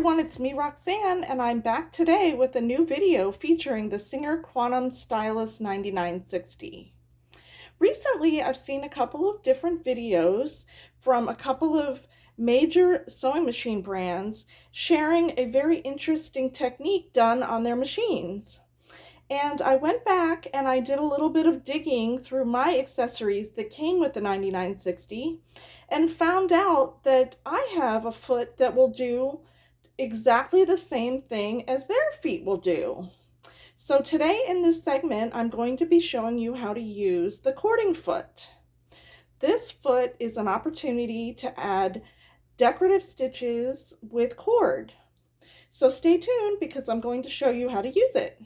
everyone, it's me Roxanne, and I'm back today with a new video featuring the Singer Quantum Stylist 9960. Recently, I've seen a couple of different videos from a couple of major sewing machine brands sharing a very interesting technique done on their machines. And I went back and I did a little bit of digging through my accessories that came with the 9960 and found out that I have a foot that will do exactly the same thing as their feet will do. So today in this segment, I'm going to be showing you how to use the cording foot. This foot is an opportunity to add decorative stitches with cord. So stay tuned because I'm going to show you how to use it.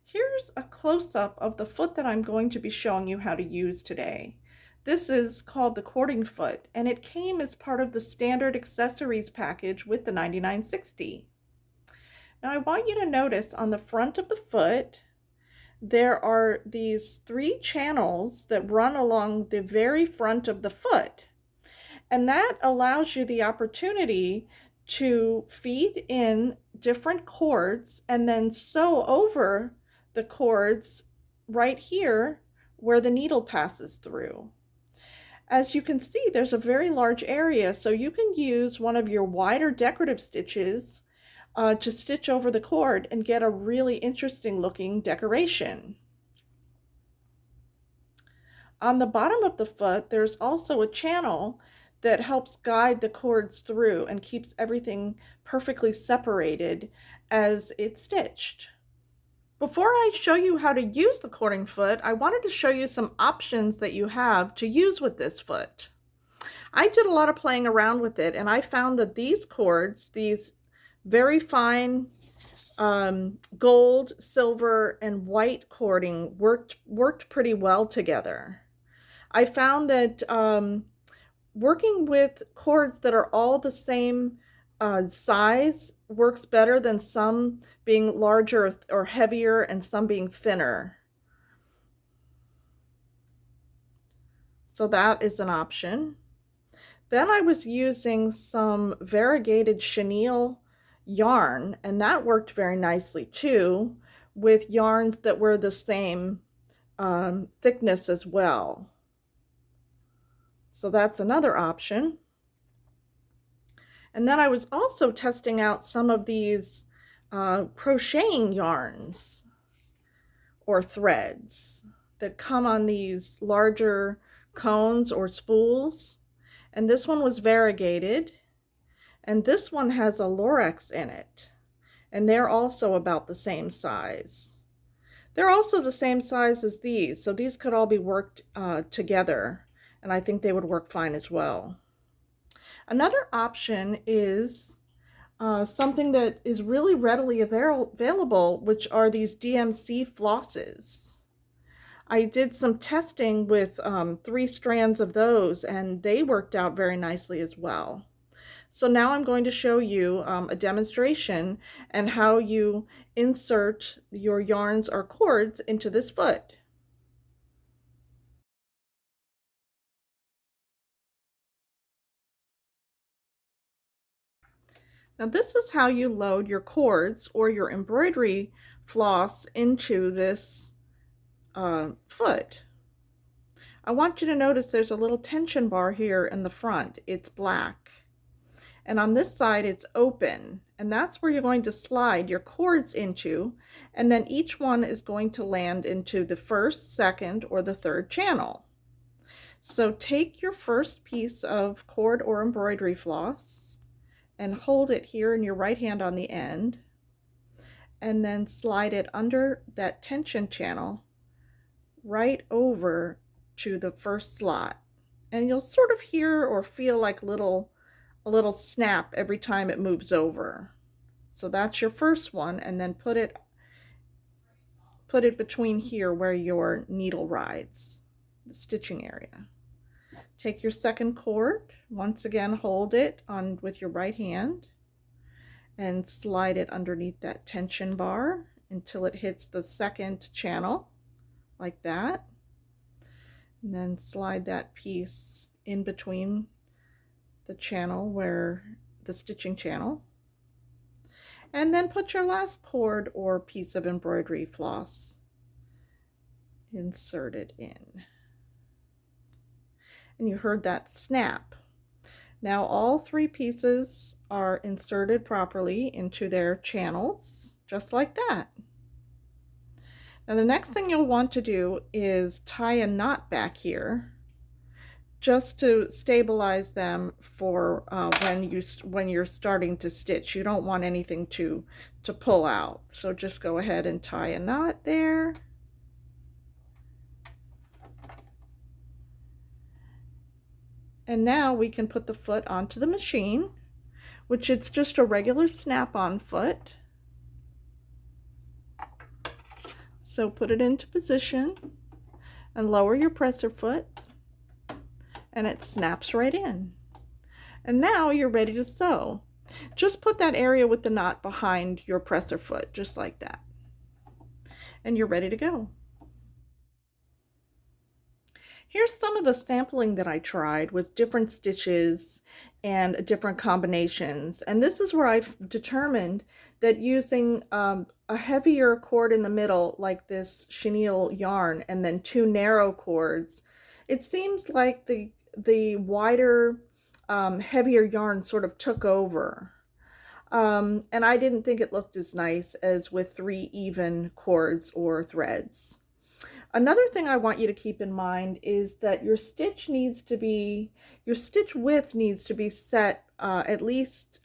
Here's a close-up of the foot that I'm going to be showing you how to use today. This is called the cording foot, and it came as part of the standard accessories package with the 9960. Now I want you to notice on the front of the foot, there are these 3 channels that run along the very front of the foot. And that allows you the opportunity to feed in different cords and then sew over the cords right here where the needle passes through. As you can see, there's a very large area, so you can use one of your wider decorative stitches to stitch over the cord and get a really interesting looking decoration. On the bottom of the foot, there's also a channel that helps guide the cords through and keeps everything perfectly separated as it's stitched. Before I show you how to use the cording foot, I wanted to show you some options that you have to use with this foot. I did a lot of playing around with it, and I found that these cords, these very fine gold, silver, and white cording worked pretty well together. I found that working with cords that are all the same size works better than some being larger or heavier and some being thinner. So that is an option. Then I was using some variegated chenille yarn, and that worked very nicely too, with yarns that were the same thickness as well. So that's another option. And then I was also testing out some of these crocheting yarns or threads that come on these larger cones or spools. And this one was variegated, and this one has a Lorex in it. And they're also about the same size. They're also the same size as these, so these could all be worked together, and I think they would work fine as well. Another option is something that is really readily available, which are these DMC flosses. I did some testing with 3 strands of those, and they worked out very nicely as well. So now I'm going to show you a demonstration and how you insert your yarns or cords into this foot. Now this is how you load your cords or your embroidery floss into this foot. I want you to notice there's a little tension bar here in the front. It's black. And on this side it's open, and that's where you're going to slide your cords into, and then each one is going to land into the first, second, or the third channel. So take your first piece of cord or embroidery floss and hold it here in your right hand on the end, and then slide it under that tension channel right over to the first slot. And you'll sort of hear or feel like a little snap every time it moves over. So that's your first one, and then put it between here where your needle rides, the stitching area. Take your second cord, once again hold it on with your right hand and slide it underneath that tension bar until it hits the second channel, like that. And then slide that piece in between the channel where the stitching channel. And then put your last cord or piece of embroidery floss inserted in. And you heard that snap. Now all 3 pieces are inserted properly into their channels, just like that. Now the next thing you'll want to do is tie a knot back here, just to stabilize them for when you're starting to stitch. You don't want anything to pull out. So just go ahead and tie a knot there. And now we can put the foot onto the machine, which it's just a regular snap-on foot. So put it into position and lower your presser foot, and it snaps right in. And now you're ready to sew. Just put that area with the knot behind your presser foot, just like that. And you're ready to go. Here's some of the sampling that I tried with different stitches and different combinations. And this is where I've determined that using a heavier cord in the middle, like this chenille yarn, and then 2 narrow cords, it seems like the wider, heavier yarn sort of took over. And I didn't think it looked as nice as with 3 even cords or threads. Another thing I want you to keep in mind is that your stitch width needs to be set at least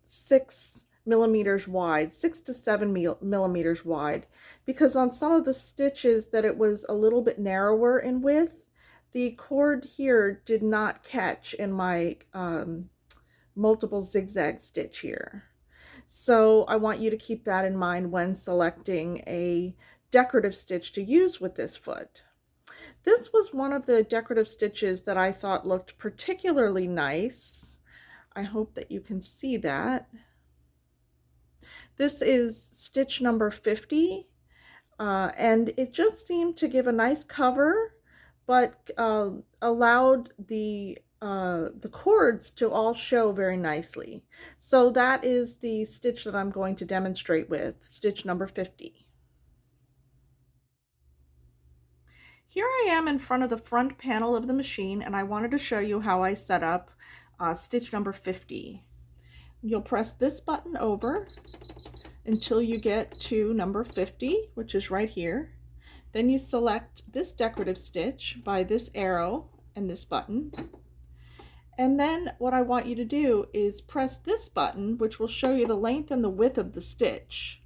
6 millimeters wide, 6 to 7 millimeters wide, because on some of the stitches that it was a little bit narrower in width, the cord here did not catch in my multiple zigzag stitch here. So I want you to keep that in mind when selecting a decorative stitch to use with this foot. This was one of the decorative stitches that I thought looked particularly nice. I hope that you can see that. This is stitch number 50, and it just seemed to give a nice cover, but allowed the cords to all show very nicely. So that is the stitch that I'm going to demonstrate with, stitch number 50. Here I am in front of the front panel of the machine, and I wanted to show you how I set up stitch number 50. You'll press this button over until you get to number 50, which is right here. Then you select this decorative stitch by this arrow and this button. And then what I want you to do is press this button, which will show you the length and the width of the stitch.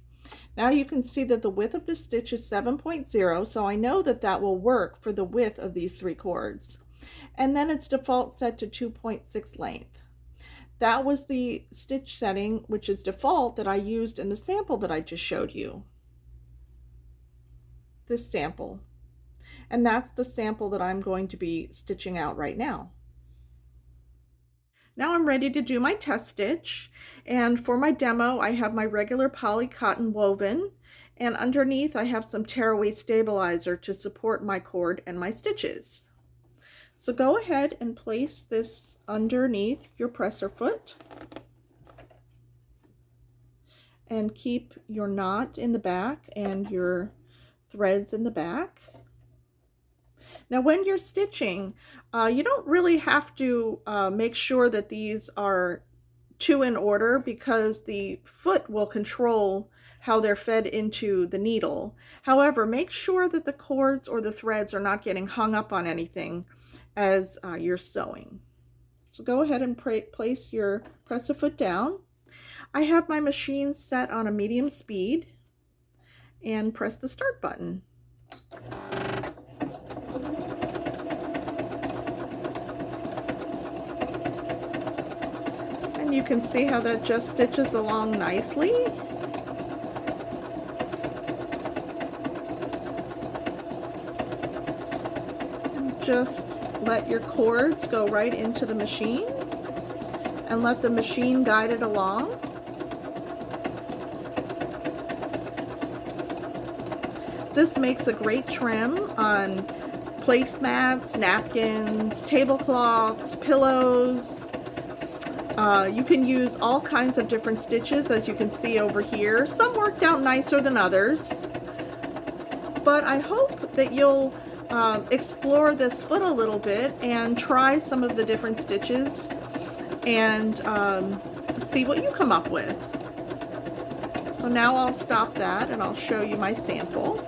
Now you can see that the width of the stitch is 7.0, so I know that that will work for the width of these 3 cords. And then it's default set to 2.6 length. That was the stitch setting, which is default, that I used in the sample that I just showed you. This sample. And that's the sample that I'm going to be stitching out right now. Now I'm ready to do my test stitch, and for my demo I have my regular poly cotton woven, and underneath I have some tearaway stabilizer to support my cord and my stitches. So go ahead and place this underneath your presser foot and keep your knot in the back and your threads in the back. Now when you're stitching, you don't really have to make sure that these are 2 in order, because the foot will control how they're fed into the needle. However, make sure that the cords or the threads are not getting hung up on anything as you're sewing. So go ahead and place your presser foot down. I have my machine set on a medium speed and press the start button. And you can see how that just stitches along nicely. And just let your cords go right into the machine and let the machine guide it along. This makes a great trim on placemats, napkins, tablecloths, pillows, You can use all kinds of different stitches, as you can see over here. Some worked out nicer than others, but I hope that you'll explore this foot a little bit and try some of the different stitches and see what you come up with. So now I'll stop that and I'll show you my sample.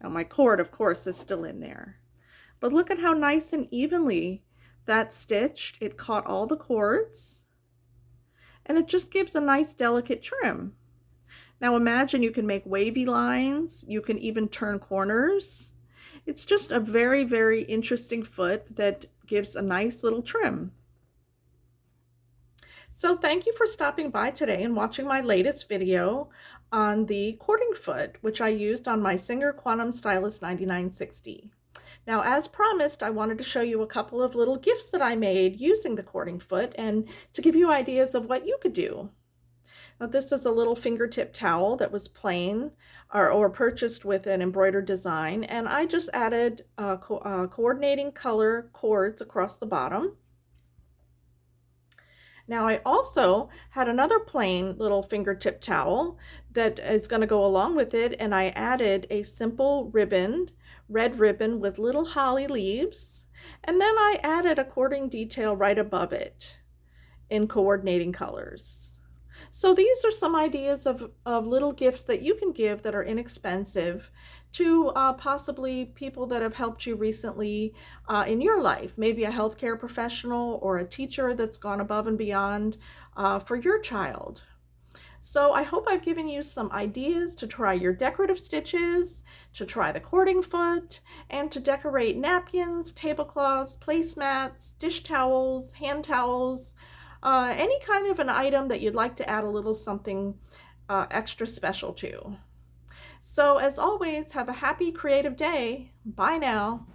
Now my cord, of course, is still in there. But look at how nice and evenly that's stitched. It caught all the cords, and it just gives a nice delicate trim. Now imagine you can make wavy lines, you can even turn corners. It's just a very, very interesting foot that gives a nice little trim. So thank you for stopping by today and watching my latest video on the cording foot, which I used on my Singer Quantum Stylist 9960. Now, as promised, I wanted to show you a couple of little gifts that I made using the cording foot and to give you ideas of what you could do. Now, this is a little fingertip towel that was plain or purchased with an embroidered design, and I just added coordinating color cords across the bottom. Now I also had another plain little fingertip towel that is going to go along with it, and I added a simple ribbon, red ribbon with little holly leaves, and then I added a cording detail right above it in coordinating colors. So these are some ideas of little gifts that you can give that are inexpensive to possibly people that have helped you recently in your life, maybe a healthcare professional or a teacher that's gone above and beyond for your child. So I hope I've given you some ideas to try your decorative stitches, to try the cording foot, and to decorate napkins, tablecloths, placemats, dish towels, hand towels, any kind of an item that you'd like to add a little something extra special to. So as always, have a happy creative day. Bye now.